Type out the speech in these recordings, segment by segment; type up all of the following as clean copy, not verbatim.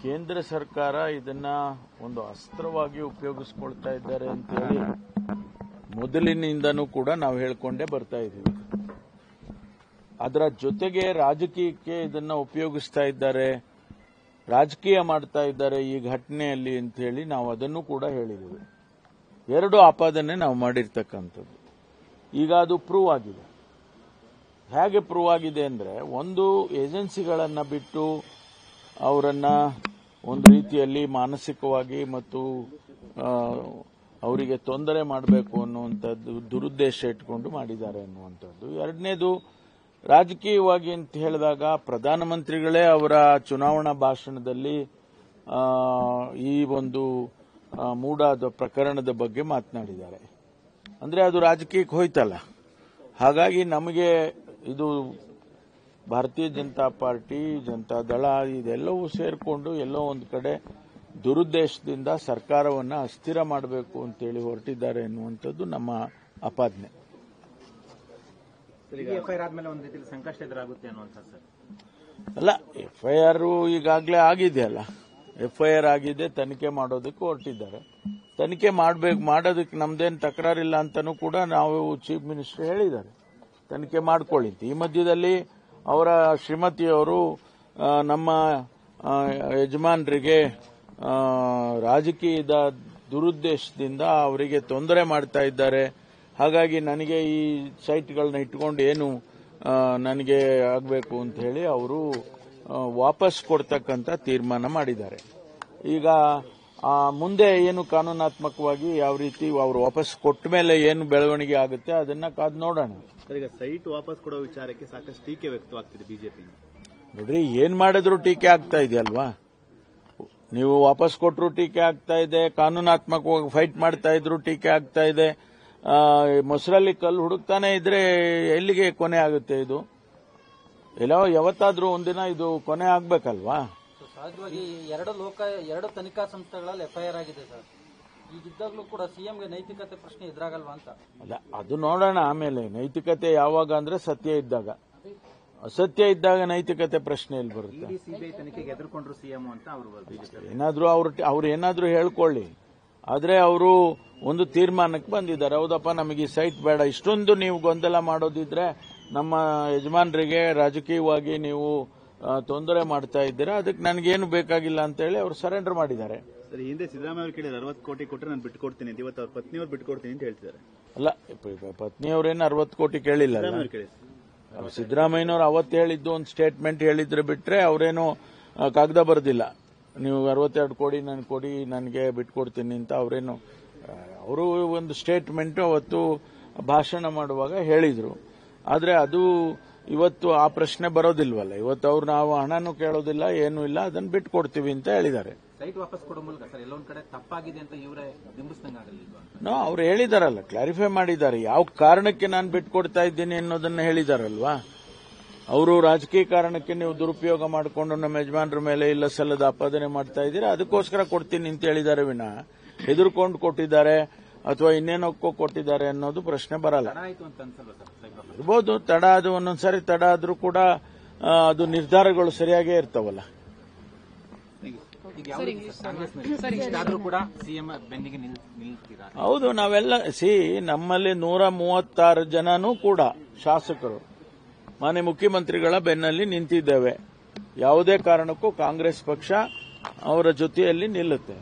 ಕೇಂದ್ರ ಸರ್ಕಾರ ಇದನ್ನ ಒಂದು ಅಸ್ತ್ರವಾಗಿ ಉಪಯೋಗಿಸಿಕೊಳ್ತಾ ಇದ್ದಾರೆ ಅಂತ ಹೇಳಿ ಮೊದಲಿನಿಂದನೂ ಕೂಡ ನಾವು ಹೇಳ್ಕೊಂಡೇ ಬರ್ತಾ ಇದ್ದೀವಿ. ಅದರ ಜೊತೆಗೆ ರಾಜಕೀಯಕ್ಕೆ ಇದನ್ನ ಉಪಯೋಗಿಸ್ತಾ ಇದ್ದಾರೆ, ರಾಜಕೀಯ ಮಾಡ್ತಾ ಇದ್ದಾರೆ ಈ ಘಟನೆಯಲ್ಲಿ ಅಂತ ಹೇಳಿ ನಾವು ಅದನ್ನು ಕೂಡ ಹೇಳಿದ್ದೀವಿ. ಎರಡು ಆಪಾದನೆ ನಾವು ಮಾಡಿರ್ತಕ್ಕಂಥದ್ದು. ಈಗ ಅದು ಪ್ರೂವ್ ಆಗಿದೆ. ಹೇಗೆ ಪ್ರೂವ್ ಆಗಿದೆ ಅಂದ್ರೆ, ಒಂದು ಏಜೆನ್ಸಿಗಳನ್ನ ಬಿಟ್ಟು ಅವರನ್ನ ಒಂದು ರೀತಿಯಲ್ಲಿ ಮಾನಸಿಕವಾಗಿ ಮತ್ತು ಅವರಿಗೆ ತೊಂದರೆ ಮಾಡಬೇಕು ಅನ್ನುವಂಥದ್ದು ದುರುದ್ದೇಶ ಇಟ್ಕೊಂಡು ಮಾಡಿದ್ದಾರೆ ಅನ್ನುವಂಥದ್ದು. ಎರಡನೇದು, ರಾಜಕೀಯವಾಗಿ ಅಂತ ಹೇಳಿದಾಗ ಪ್ರಧಾನಮಂತ್ರಿಗಳೇ ಅವರ ಚುನಾವಣಾ ಭಾಷಣದಲ್ಲಿ ಈ ಒಂದು ಮೂಡಾದ ಪ್ರಕರಣದ ಬಗ್ಗೆ ಮಾತನಾಡಿದ್ದಾರೆ. ಅಂದ್ರೆ ಅದು ರಾಜಕೀಯಕ್ಕೆ ಹೋಯ್ತಲ್ಲ. ಹಾಗಾಗಿ ನಮಗೆ ಇದು ಭಾರತೀಯ ಜನತಾ ಪಾರ್ಟಿ, ಜನತಾ ದಳ ಇದೆಲ್ಲವೂ ಸೇರಿಕೊಂಡು ಎಲ್ಲೋ ಒಂದು ಕಡೆ ದುರುದ್ದೇಶದಿಂದ ಸರ್ಕಾರವನ್ನು ಅಸ್ಥಿರ ಮಾಡಬೇಕು ಅಂತೇಳಿ ಹೊರಟಿದ್ದಾರೆ ಎನ್ನುವಂಥದ್ದು ನಮ್ಮ ಆಪಾದನೆ. ಎಫ್ಐಆರ್ ಆದ್ಮೇಲೆ ಒಂದು ರೀತಿಯಲ್ಲಿ ಸಂಕಷ್ಟ ಎದುರಾಗುತ್ತೆ ಅನ್ನುವಂಥದ್ದು ಸರ್. ಅಲ್ಲ, ಎಫ್ಐಆರ್ ಈಗಾಗಲೇ ಆಗಿದೆಯಲ್ಲ. ಎಫ್ಐಆರ್ ಆಗಿದೆ, ತನಿಖೆ ಮಾಡೋದಕ್ಕೆ ಹೊರಟಿದ್ದಾರೆ. ತನಿಖೆ ಮಾಡೋದಕ್ಕೆ ನಮ್ದೇನು ತಕರಾರಿಲ್ಲ ಅಂತಾನೂ ಕೂಡ ನಾವು ಚೀಫ್ ಮಿನಿಸ್ಟರ್ ಹೇಳಿದ್ದಾರೆ, ತನಿಖೆ ಮಾಡ್ಕೊಳ್ಳಿ. ಈ ಮಧ್ಯದಲ್ಲಿ ಅವರ ಶ್ರೀಮತಿಯವರು ನಮ್ಮ ಯಜಮಾನರಿಗೆ ರಾಜಕೀಯದ ದುರುದ್ದೇಶದಿಂದ ಅವರಿಗೆ ತೊಂದರೆ ಮಾಡ್ತಾ ಇದ್ದಾರೆ. ಹಾಗಾಗಿ ನನಗೆ ಈ ಸೈಟ್ಗಳನ್ನ ಇಟ್ಕೊಂಡು ಏನು ನನಗೆ ಆಗಬೇಕು ಅಂತ ಹೇಳಿ ಅವರು ವಾಪಸ್ ಕೊಡ್ತಕ್ಕಂಥ ತೀರ್ಮಾನ ಮಾಡಿದ್ದಾರೆ. ಈಗ ಮುಂದೆ ಏನು ಕಾನೂನಾತ್ಮಕವಾಗಿ ಯಾವ ರೀತಿ ಅವರು ವಾಪಸ್ ಕೊಟ್ಟ ಮೇಲೆ ಏನು ಬೆಳವಣಿಗೆ ಆಗುತ್ತೆ ಅದನ್ನ ಕಾದು ನೋಡೋಣ. ಈಗ ಸೈಟ್ ವಾಪಸ್ ಕೊಡೋ ವಿಚಾರಕ್ಕೆ ಸಾಕಷ್ಟು ಟೀಕೆ ವ್ಯಕ್ತವಾಗ್ತಿದೆ ಬಿಜೆಪಿ. ನೋಡ್ರಿ, ಏನ್ ಮಾಡಿದ್ರು ಟೀಕೆ ಆಗ್ತಾ ಇದೆಯಲ್ವಾ. ನೀವು ವಾಪಸ್ ಕೊಟ್ಟರು ಟೀಕೆ ಆಗ್ತಾ ಇದೆ, ಕಾನೂನಾತ್ಮಕವಾಗಿ ಫೈಟ್ ಮಾಡ್ತಾ ಇದ್ರು ಟೀಕೆ ಆಗ್ತಾ ಇದೆ. ಮೊಸರಲ್ಲಿ ಕಲ್ಲು ಹುಡುಕ್ತಾನೆ ಇದ್ರೆ ಎಲ್ಲಿಗೆ ಕೊನೆ ಆಗುತ್ತೆ? ಇದು ಎಲ್ಲೋ ಯಾವತ್ತಾದ್ರೂ ಒಂದಿನ ಇದು ಕೊನೆ ಆಗ್ಬೇಕಲ್ವಾ. ಸಹಜವಾಗಿ ಎರಡು ತನಿಖಾ ಸಂಸ್ಥೆಗಳಲ್ಲಿ ಎಫ್ಐಆರ್ ಆಗಿದೆ ಸರ್. ಈಗಿದ್ದಾಗಲೂ ಕೂಡ ಸಿಎಂಗೆ ನೈತಿಕತೆ ಪ್ರಶ್ನೆ ಎದುರಾಗಲ್ವಾ ಅಂತ. ಅಲ್ಲ, ಅದು ನೋಡೋಣ ಆಮೇಲೆ. ನೈತಿಕತೆ ಯಾವಾಗ ಅಂದ್ರೆ ಸತ್ಯ ಇದ್ದಾಗ. ಅಸತ್ಯ ಇದ್ದಾಗ ನೈತಿಕತೆ ಪ್ರಶ್ನೆ ಎಲ್ಲಿ ಬರುತ್ತೆ? ಸಿಬಿಐ ತನಿಖೆಗೆ ಎದುರುಕೊಂಡ್ರು ಸಿಎಂ ಅಂತ ಅವರು ಏನಾದ್ರೂ ಅವ್ರು ಏನಾದ್ರೂ ಹೇಳ್ಕೊಳ್ಳಿ. ಆದ್ರೆ ಅವರು ಒಂದು ತೀರ್ಮಾನಕ್ಕೆ ಬಂದಿದ್ದಾರೆ, ಹೌದಪ್ಪ ನಮಗೆ ಈ ಸೈಟ್ ಬೇಡ. ಇಷ್ಟೊಂದು ನೀವು ಗೊಂದಲ ಮಾಡೋದಿದ್ರೆ, ನಮ್ಮ ಯಜಮಾನರಿಗೆ ರಾಜಕೀಯವಾಗಿ ನೀವು ತೊಂದರೆ ಮಾಡ್ತಾ ಇದ್ದೀರಾ, ಅದಕ್ಕೆ ನನಗೇನು ಬೇಕಾಗಿಲ್ಲ ಅಂತ ಹೇಳಿ ಅವರು ಸರೆಂಡರ್ ಮಾಡಿದ್ದಾರೆ. ಸರ್, ಹಿಂದೆ ಸಿದ್ದರಾಮಯ್ಯ ಅವರು ಕೇಳಿದ್ರೆ 60 ಕೋಟಿ ಕೊಟ್ಟರೆ ನಾನು ಬಿಟ್ಕೊಡ್ತೀನಿ ಅಂತ, ಇವತ್ತು ಅವ್ರ ಪತ್ನಿಯವರು ಬಿಟ್ಕೊಡ್ತೀನಿ ಅಂತ ಹೇಳ್ತಿದ್ದಾರೆ. ಅಲ್ಲ, ಪತ್ನಿಯವರೇನು 60 ಕೋಟಿ ಕೇಳಿಲ್ಲ. ಸಿದ್ದರಾಮಯ್ಯನವರು ಅವತ್ತು ಹೇಳಿದ್ದು ಒಂದು ಸ್ಟೇಟ್ಮೆಂಟ್ ಹೇಳಿದ್ರೆ ಬಿಟ್ರೆ ಅವರೇನು ಕಾಗದ ಬರೆದಿಲ್ಲ. ನೀವು 62 ಕೋಟಿ ನನಗೆ ಕೊಡಿ, ನನಗೆ ಬಿಟ್ಕೊಡ್ತೀನಿ ಅಂತ ಅವರೇನು. ಅವರು ಒಂದು ಸ್ಟೇಟ್ಮೆಂಟ್ ಅವತ್ತು ಭಾಷಣ ಮಾಡುವಾಗ ಹೇಳಿದ್ರು. ಆದ್ರೆ ಅದು ಇವತ್ತು ಆ ಪ್ರಶ್ನೆ ಬರೋದಿಲ್ವಲ್ಲ. ಇವತ್ತು ಅವ್ರು ನಾವು ಹಣನೂ ಕೇಳೋದಿಲ್ಲ, ಏನೂ ಇಲ್ಲ, ಅದನ್ನು ಬಿಟ್ಕೊಡ್ತೀವಿ ಅಂತ ಹೇಳಿದ್ದಾರೆ. ಸೈಟ್ ವಾಪಸ್ ಕೊಡೋ ಮೂಲಕ ಸರ್ ಎಲ್ಲೊಂದ್ ಕಡೆ ತಪ್ಪಾಗಿದೆ ಅಂತ ಇವರೇ ಬಿಂಬಿಸ್ದಂಗಾಗಲಿಲ್ವಾ? ಅವ್ರು ಹೇಳಿದಾರಲ್ಲ, ಕ್ಲಾರಿಫೈ ಮಾಡಿದ್ದಾರೆ. ಯಾವ ಕಾರಣಕ್ಕೆ ನಾನು ಬಿಟ್ಕೊಡ್ತಾ ಇದ್ದೀನಿ ಅನ್ನೋದನ್ನ ಹೇಳಿದಾರಲ್ವಾ. ಅವರು ರಾಜಕೀಯ ಕಾರಣಕ್ಕೆ ನೀವು ದುರುಪಯೋಗ ಮಾಡಿಕೊಂಡು ನಮ್ಮ ಯಜಮಾನರ ಮೇಲೆ ಇಲ್ಲ ಸಲ್ಲದ ಆಪಾದನೆ ಮಾಡ್ತಾ ಇದ್ದೀರಾ, ಅದಕ್ಕೋಸ್ಕರ ಕೊಡ್ತೀನಿ ಅಂತ ಹೇಳಿದ್ದಾರೆ ವಿನಃ ಹೆದರ್ಕೊಂಡು ಕೊಟ್ಟಿದ್ದಾರೆ ಅಥವಾ ಇನ್ನೇನಕ್ಕೋ ಕೊಟ್ಟಿದ್ದಾರೆ ಅನ್ನೋದು ಪ್ರಶ್ನೆ ಬರಲ್ಲ. ಇರ್ಬೋದು, ತಡ ಅದು ಒಂದೊಂದ್ಸರಿ ತಡ ಆದ್ರೂ ಕೂಡ ಅದು ನಿರ್ಧಾರಗಳು ಸರಿಯಾಗೇ ಇರ್ತಾವಲ್ಲ. ಹೌದು, ನಾವೆಲ್ಲ ನಮ್ಮಲ್ಲಿ 136 ಜನನೂ ಕೂಡ ಶಾಸಕರು ಮಾನ್ಯ ಮುಖ್ಯಮಂತ್ರಿಗಳ ಬೆನ್ನಲ್ಲಿ ನಿಂತಿದ್ದೇವೆ. ಯಾವುದೇ ಕಾರಣಕ್ಕೂ ಕಾಂಗ್ರೆಸ್ ಪಕ್ಷ ಅವರ ಜೊತೆಯಲ್ಲಿ ನಿಲ್ಲುತ್ತೆ.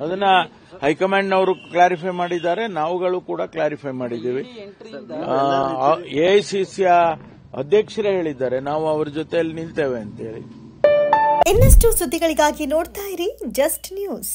ಅದನ್ನ ಹೈಕಮಾಂಡ್ನವರು ಕ್ಲಾರಿಫೈ ಮಾಡಿದ್ದಾರೆ, ನಾವುಗಳು ಕೂಡ ಕ್ಲಾರಿಫೈ ಮಾಡಿದ್ದೀವಿ. ಎಐಸಿಸಿಯ ಅಧ್ಯಕ್ಷರೇ ಹೇಳಿದ್ದಾರೆ ನಾವು ಅವರ ಜೊತೆಯಲ್ಲಿ ನಿಲ್ತೇವೆ ಅಂತ ಹೇಳಿ. ಇನ್ನಷ್ಟು ಸುದ್ದಿಗಳಿಗಾಗಿ ನೋಡ್ತಾ ಇರಿ ಜಸ್ಟ್ ನ್ಯೂಸ್.